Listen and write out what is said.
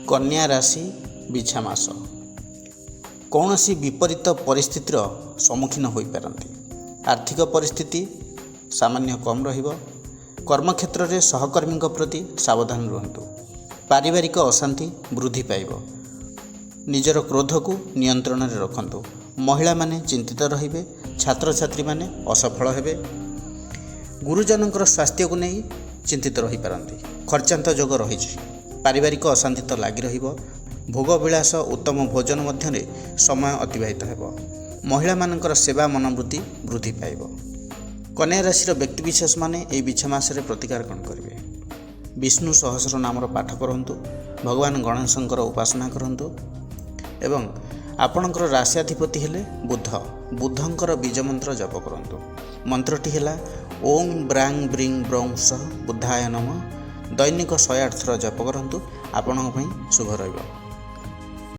कन्या राशि बिछा मास कौन सी विपरीत परिस्थितिर सम्मुखीन हो पारती। आर्थिक परिस्थिति सामान्य कम रहिबो। कर्मक्षेत्र में सहकर्मी प्रति सावधान रुहतु। पारिवारिक अशांति वृद्धि पाइब। निजर क्रोध को नियंत्रण में रखंतु। महिला माने चिंतित रहिबे। छात्र छात्री माने असफल हेबे। गुरुजनकर स्वास्थ्य को नहीं चिंतित रही पारती। खर्चांत जोग रही। पारिवारिक अशांति तो लगी रहिबो। भोग विलास उत्तम भोजन मध्य समय अतिबाहित हेबो। महिला मानकर सेवा मनोवृत्ति वृद्धि पाइब। कन्या राशि व्यक्तिविशेष माने एई बिछा मासरे प्रतिकार कौन करेंगे। विष्णु सहस्र नामर पाठ करंतु। भगवान गणेशंकर उपासना करंतु एवं आपणकर राशियाधिपति हेले बुध। बुधंकर बीज मंत्र जप करंतु। मंत्रटी हेला ओम ब्रांग ब्रिंग ब्रौं सह बुद्धाय नमः। दैनिक 108 थर जप करंतु। आपणक पई शुभ रहिबो।